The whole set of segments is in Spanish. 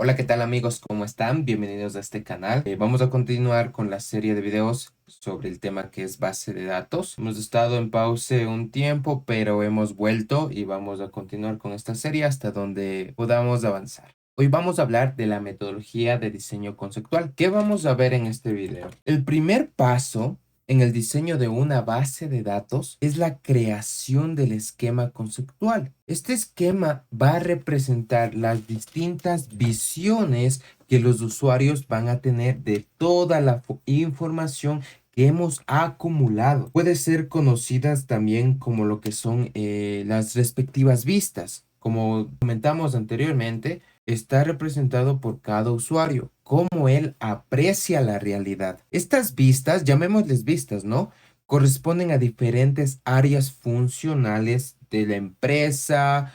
Hola, ¿qué tal amigos? ¿Cómo están? Bienvenidos a este canal. Vamos a continuar con la serie de videos sobre el tema que es base de datos. Hemos estado en pausa un tiempo, pero hemos vuelto y vamos a continuar con esta serie hasta donde podamos avanzar. Hoy vamos a hablar de la metodología de diseño conceptual. ¿Qué vamos a ver en este video? El primer paso en el diseño de una base de datos es la creación del esquema conceptual. Este esquema va a representar las distintas visiones que los usuarios van a tener de toda la información que hemos acumulado. Puede ser conocidas también como lo que son las respectivas vistas. Como comentamos anteriormente, está representado por cada usuario, cómo él aprecia la realidad. Estas vistas, llamémosles vistas, ¿no? Corresponden a diferentes áreas funcionales de la empresa,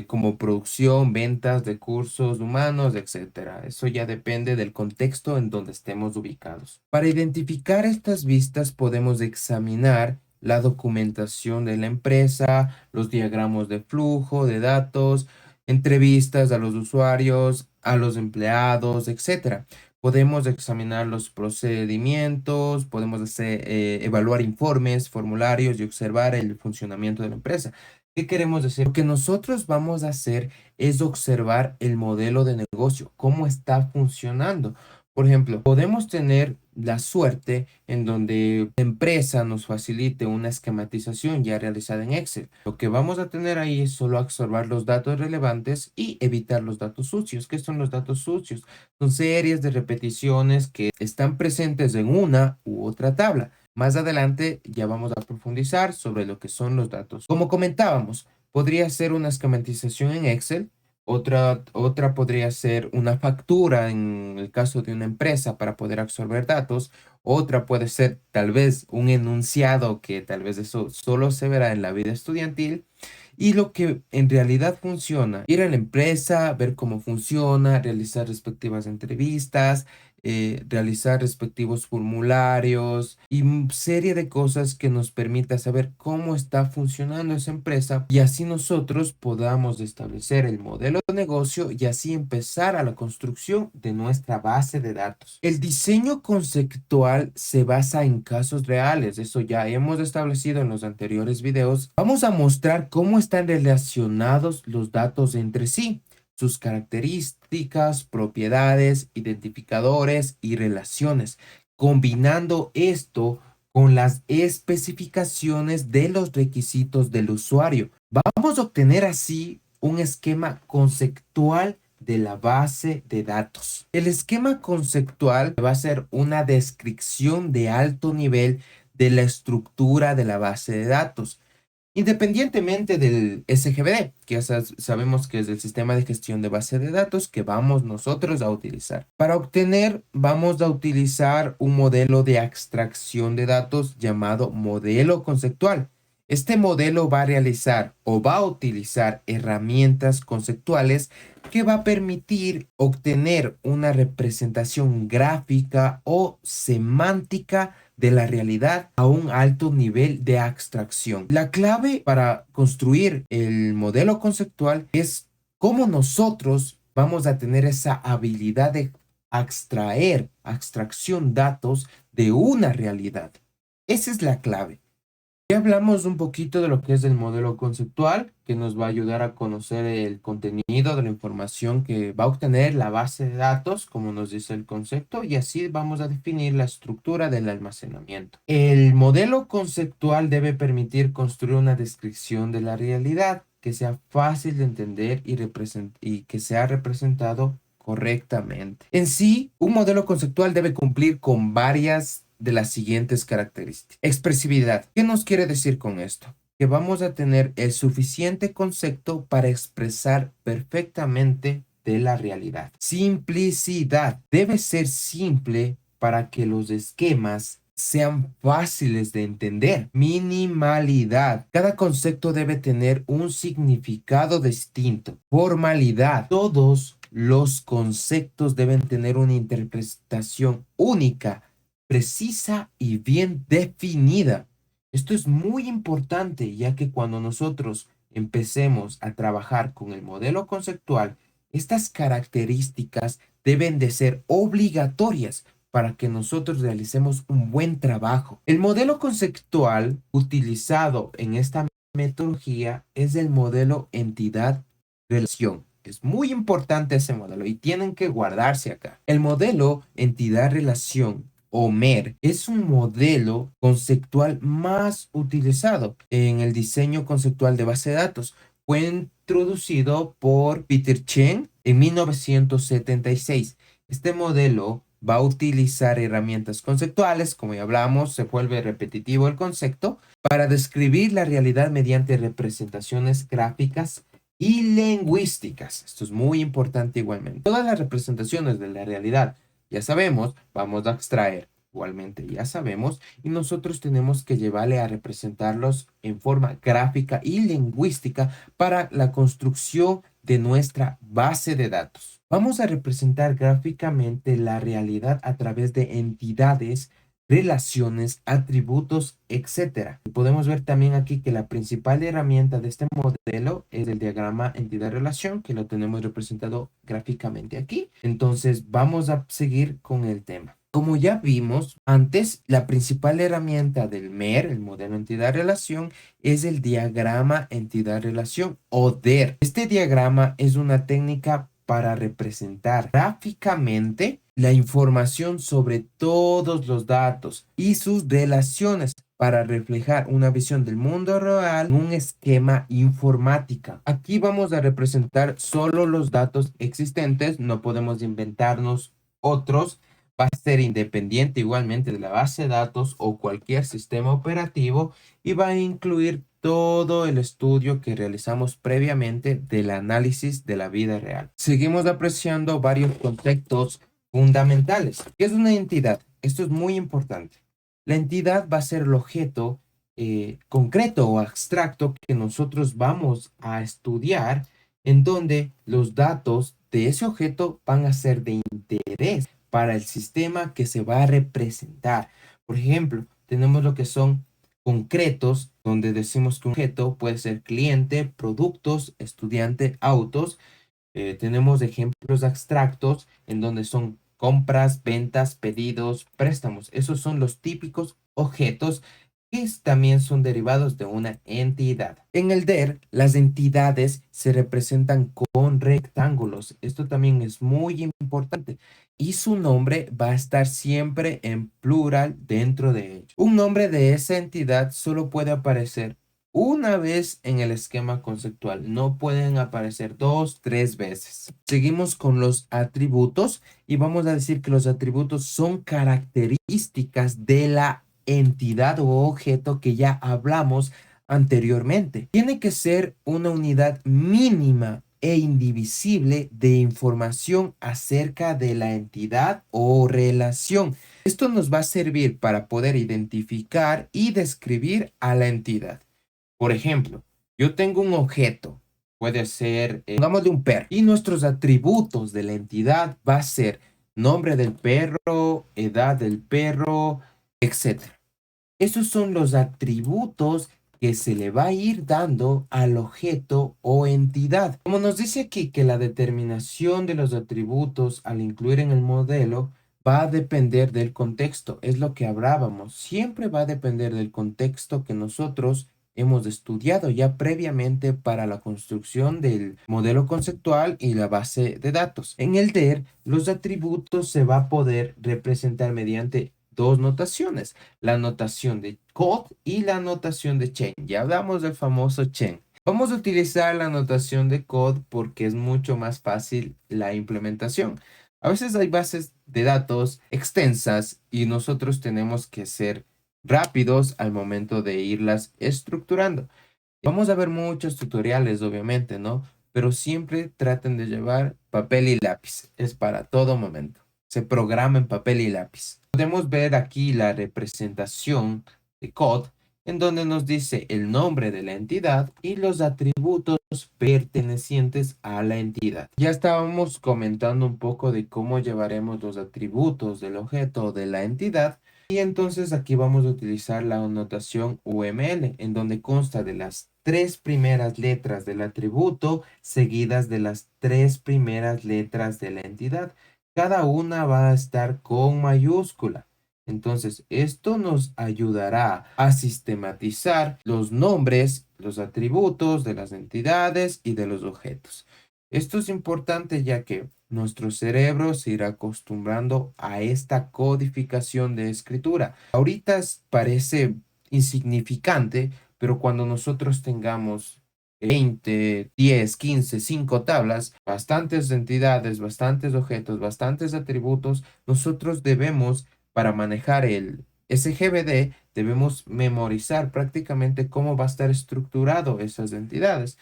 como producción, ventas, recursos humanos, etcétera. Eso ya depende del contexto en donde estemos ubicados. Para identificar estas vistas podemos examinar la documentación de la empresa, los diagramos de flujo de datos, entrevistas a los usuarios, a los empleados, etcétera. Podemos examinar los procedimientos, podemos evaluar informes, formularios y observar el funcionamiento de la empresa. ¿Qué queremos decir? Lo que nosotros vamos a hacer es observar el modelo de negocio, cómo está funcionando. Por ejemplo, podemos tener la suerte en donde la empresa nos facilite una esquematización ya realizada en Excel. Lo que vamos a tener ahí es solo observar los datos relevantes y evitar los datos sucios. ¿Qué son los datos sucios? Son series de repeticiones que están presentes en una u otra tabla. Más adelante ya vamos a profundizar sobre lo que son los datos. Como comentábamos, podría ser una esquematización en Excel. Otra podría ser una factura en el caso de una empresa para poder absorber datos. Otra puede ser tal vez un enunciado que tal vez eso solo se verá en la vida estudiantil. Y lo que en realidad funciona, ir a la empresa, ver cómo funciona, realizar respectivas entrevistas, realizar respectivos formularios y serie de cosas que nos permita saber cómo está funcionando esa empresa y así nosotros podamos establecer el modelo de negocio y así empezar a la construcción de nuestra base de datos. El diseño conceptual se basa en casos reales, eso ya hemos establecido en los anteriores videos. Vamos a mostrar cómo están relacionados los datos entre sí, sus características, propiedades, identificadores y relaciones, combinando esto con las especificaciones de los requisitos del usuario. Vamos a obtener así un esquema conceptual de la base de datos. El esquema conceptual va a ser una descripción de alto nivel de la estructura de la base de datos. Independientemente del SGBD, que sabemos que es el sistema de gestión de base de datos que vamos nosotros a utilizar. Para obtener, vamos a utilizar un modelo de abstracción de datos llamado modelo conceptual. Este modelo va a realizar o va a utilizar herramientas conceptuales que va a permitir obtener una representación gráfica o semántica de la realidad a un alto nivel de abstracción. La clave para construir el modelo conceptual es cómo nosotros vamos a tener esa habilidad de abstracción datos de una realidad. Esa es la clave. Ya hablamos un poquito de lo que es el modelo conceptual, que nos va a ayudar a conocer el contenido de la información que va a obtener la base de datos, como nos dice el concepto, y así vamos a definir la estructura del almacenamiento. El modelo conceptual debe permitir construir una descripción de la realidad que sea fácil de entender y que sea representado correctamente. En sí, un modelo conceptual debe cumplir con varias de las siguientes características. Expresividad. ¿Qué nos quiere decir con esto? Que vamos a tener el suficiente concepto para expresar perfectamente de la realidad. Simplicidad. Debe ser simple para que los esquemas sean fáciles de entender. Minimalidad. Cada concepto debe tener un significado distinto. Formalidad. Todos los conceptos deben tener una interpretación única, precisa y bien definida. Esto es muy importante, ya que cuando nosotros empecemos a trabajar con el modelo conceptual, Estas características deben de ser obligatorias para que nosotros realicemos un buen trabajo. El modelo conceptual utilizado en esta metodología es el modelo entidad-relación. Es muy importante ese modelo y tienen que guardarse acá. El modelo entidad-relación o MER es un modelo conceptual más utilizado en el diseño conceptual de base de datos. Fue introducido por Peter Chen en 1976. Este modelo va a utilizar herramientas conceptuales, como ya hablamos, se vuelve repetitivo el concepto, para describir la realidad mediante representaciones gráficas y lingüísticas. Esto es muy importante igualmente. Todas las representaciones de la realidad, ya sabemos, vamos a extraer. Igualmente ya sabemos, y nosotros tenemos que llevarle a representarlos en forma gráfica y lingüística para la construcción de nuestra base de datos. Vamos a representar gráficamente la realidad a través de entidades, relaciones, atributos, etcétera. Podemos ver también aquí que la principal herramienta de este modelo es el diagrama entidad-relación, que lo tenemos representado gráficamente aquí. Entonces, vamos a seguir con el tema. Como ya vimos antes, la principal herramienta del MER, el modelo entidad-relación, es el diagrama entidad-relación o DER. Este diagrama es una técnica para representar gráficamente la información sobre todos los datos y sus relaciones para reflejar una visión del mundo real en un esquema informática. Aquí vamos a representar solo los datos existentes, no podemos inventarnos otros. Va a ser independiente igualmente de la base de datos o cualquier sistema operativo y va a incluir todo el estudio que realizamos previamente del análisis de la vida real. Seguimos apreciando varios conceptos fundamentales. ¿Qué es una entidad? Esto es muy importante. La entidad va a ser el objeto concreto o abstracto que nosotros vamos a estudiar, en donde los datos de ese objeto van a ser de interés para el sistema que se va a representar. Por ejemplo, tenemos lo que son concretos, donde decimos que un objeto puede ser cliente, productos, estudiante, autos. Tenemos ejemplos abstractos en donde son compras, ventas, pedidos, préstamos. Esos son los típicos objetos que también son derivados de una entidad. En el DER, las entidades se representan con rectángulos. Esto también es muy importante. Y su nombre va a estar siempre en plural dentro de ello. Un nombre de esa entidad solo puede aparecer una vez en el esquema conceptual. No pueden aparecer dos, tres veces. Seguimos con los atributos y vamos a decir que los atributos son características de la entidad o objeto que ya hablamos anteriormente. Tiene que ser una unidad mínima e indivisible de información acerca de la entidad o relación. Esto nos va a servir para poder identificar y describir a la entidad. Por ejemplo, yo tengo un objeto, puede ser, pongámosle un perro, y nuestros atributos de la entidad va a ser nombre del perro, edad del perro, etcétera. Esos son los atributos que se le va a ir dando al objeto o entidad. Como nos dice aquí que la determinación de los atributos al incluir en el modelo va a depender del contexto, es lo que hablábamos, siempre va a depender del contexto que nosotros hemos estudiado ya previamente para la construcción del modelo conceptual y la base de datos. En el DER, los atributos se va a poder representar mediante dos notaciones, la notación de Code y la notación de Chain. Ya hablamos del famoso Chain. Vamos a utilizar la notación de Code porque es mucho más fácil la implementación. A veces hay bases de datos extensas y nosotros tenemos que ser rápidos al momento de irlas estructurando. Vamos a ver muchos tutoriales, obviamente, ¿no? Pero siempre traten de llevar papel y lápiz. Es para todo momento. Se programa en papel y lápiz. Podemos ver aquí la representación de Code en donde nos dice el nombre de la entidad y los atributos pertenecientes a la entidad. Ya estábamos comentando un poco de cómo llevaremos los atributos del objeto o de la entidad. Y entonces aquí vamos a utilizar la notación UML, en donde consta de las tres primeras letras del atributo seguidas de las tres primeras letras de la entidad. Cada una va a estar con mayúscula. Entonces, esto nos ayudará a sistematizar los nombres, los atributos de las entidades y de los objetos. Esto es importante ya que nuestro cerebro se irá acostumbrando a esta codificación de escritura. Ahorita parece insignificante, pero cuando nosotros tengamos 20, 10, 15, 5 tablas, bastantes entidades, bastantes objetos, bastantes atributos, nosotros debemos, para manejar el SGBD, debemos memorizar prácticamente cómo va a estar estructurado esas entidades.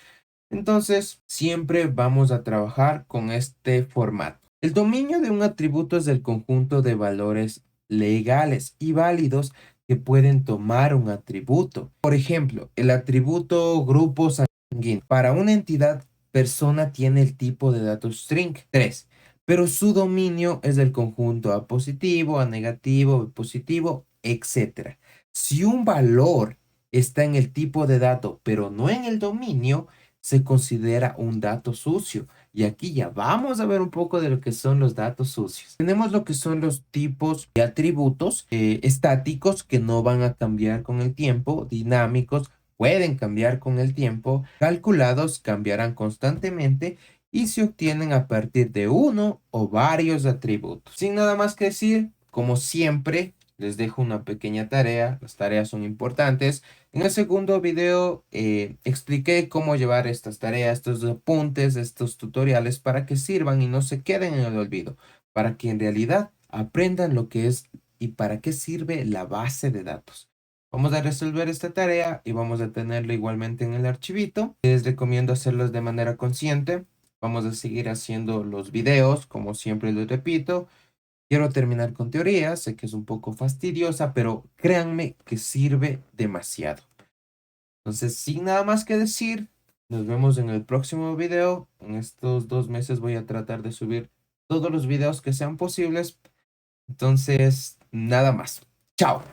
Entonces, siempre vamos a trabajar con este formato. El dominio de un atributo es el conjunto de valores legales y válidos que pueden tomar un atributo. Por ejemplo, el atributo grupo sanguíneo. Para una entidad, persona tiene el tipo de datos string 3, pero su dominio es el conjunto A positivo, A negativo, B positivo, etc. Si un valor está en el tipo de dato, pero no en el dominio, se considera un dato sucio. Y aquí ya vamos a ver un poco de lo que son los datos sucios. Tenemos lo que son los tipos de atributos estáticos que no van a cambiar con el tiempo, dinámicos, pueden cambiar con el tiempo, calculados, cambiarán constantemente y se obtienen a partir de uno o varios atributos. Sin nada más que decir, como siempre, les dejo una pequeña tarea. Las tareas son importantes. En el segundo video expliqué cómo llevar estas tareas, estos apuntes, estos tutoriales para que sirvan y no se queden en el olvido, para que en realidad aprendan lo que es y para qué sirve la base de datos. Vamos a resolver esta tarea y vamos a tenerlo igualmente en el archivito. Les recomiendo hacerlos de manera consciente. Vamos a seguir haciendo los videos, como siempre les repito. Quiero terminar con teoría, sé que es un poco fastidiosa, pero créanme que sirve demasiado. Entonces, sin nada más que decir, nos vemos en el próximo video. En estos 2 meses voy a tratar de subir todos los videos que sean posibles. Entonces, nada más. Chao.